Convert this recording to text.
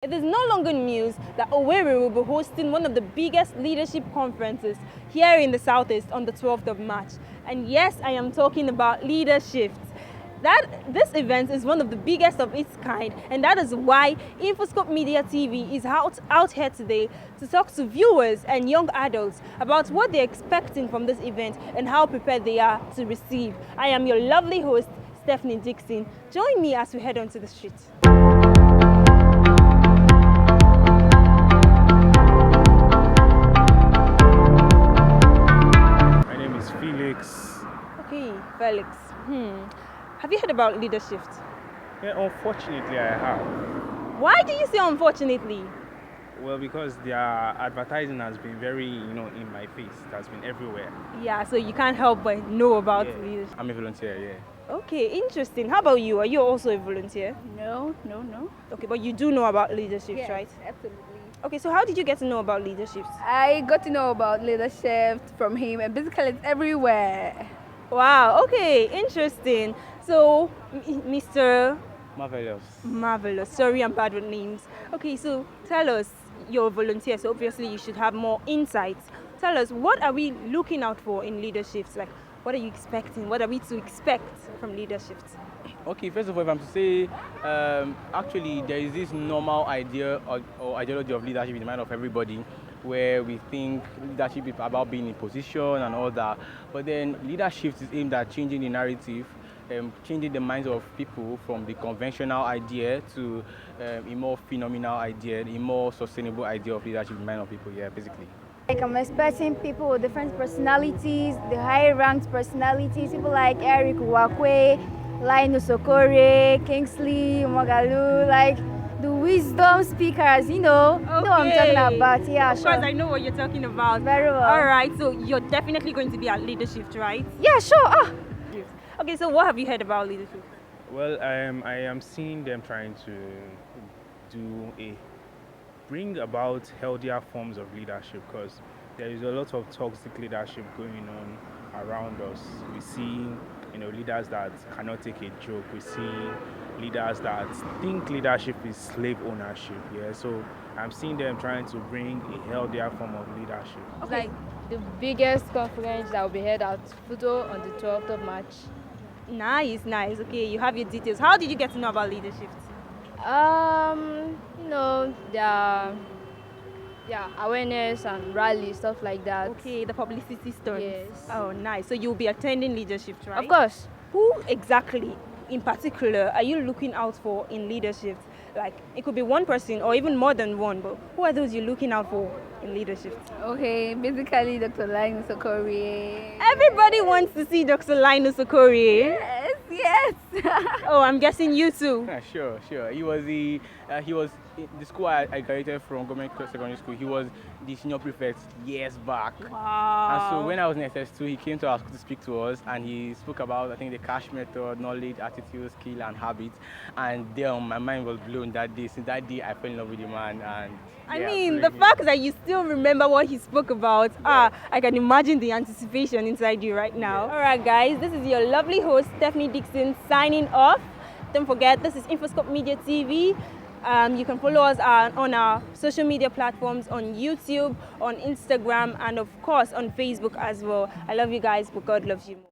It is no longer news that Owerri will be hosting one of the biggest leadership conferences here in the Southeast on the 12th of March. And yes, I am talking about Leadershift. This event is one of the biggest of its kind, and that is why Infoscope Media TV is out here today to talk to viewers and young adults about what they're expecting from this event and how prepared they are to receive. I am your lovely host, Stephanie Dixon. Join me as we head onto the street. Okay, Felix. Have you heard about Leadershift? Yeah, unfortunately I have. Why do you say unfortunately? Well, because their advertising has been very, in my face. It has been everywhere. Yeah, so you can't help but know about Leadership. I'm a volunteer, yeah. Okay, interesting. How about you? Are you also a volunteer? No. Okay, but you do know about Leadership, Yes, right? absolutely. Okay, so how did you get to know about Leadership? I got to know about leadership from him, and basically it's everywhere. Wow, okay, interesting. So, Mr. Marvelous. Sorry, I'm bad with names. Okay, so tell us, you're a volunteer, so obviously you should have more insights. Tell us, what are we looking out for in leaderships? Like, what are you expecting? What are we to expect from leaderships? Okay, first of all, if I'm to say, actually, there is this normal idea or ideology of leadership in the mind of everybody, where we think leadership is about being in position and all that. But then leadership is aimed at changing the narrative, changing the minds of people from the conventional idea to a more phenomenal idea, a more sustainable idea of leadership in the mind of people, basically. Like I'm expecting people with different personalities, the high-ranked personalities, people like Eric Wakwe, Linus Okore, Kingsley, Magalu, like the wisdom speakers, you know what I'm talking about. Yeah, Of course, I know what you're talking about. Very well. All right, so you're definitely going to be at Leadership, right? Yeah, sure. Okay, so what have you heard about Leadership? Well, I am seeing them trying to bring about healthier forms of leadership, because there is a lot of toxic leadership going on around us. We see leaders that cannot take a joke. We see leaders that think leadership is slave ownership. So I'm seeing them trying to bring a healthier form of leadership. It's like the biggest conference that will be held at Futo on the 12th of March. Nice. Okay, you have your details. How did you get to know about Leadership? Yeah, awareness and rally, stuff like that. Okay, the publicity stuff. Yes. Oh, nice. So you'll be attending Leadership, right? Of course. Who exactly, in particular, are you looking out for in Leadership? Like, it could be one person or even more than one, but who are those you're looking out for in Leadership? Okay, basically Dr. Linus Okore. Everybody wants to see Dr. Linus Okore. Yes. Oh, I'm guessing you too. Sure. He was the school I graduated from, government secondary school. He was the senior prefect years back. Wow. And so when I was in SS2, he came to our school to speak to us, and he spoke about, I think, the cash method, knowledge, attitude, skill, and habits. And then my mind was blown that day. Since that day, I fell in love with the man. And the fact that you still remember what he spoke about, I can imagine the anticipation inside you right now. All right, guys, this is your lovely host, Stephanie Dixon, signing off. Don't forget, this is Infoscope Media TV. You can follow us on our social media platforms, on YouTube, on Instagram, and of course on Facebook as well. I love you guys, but God loves you more.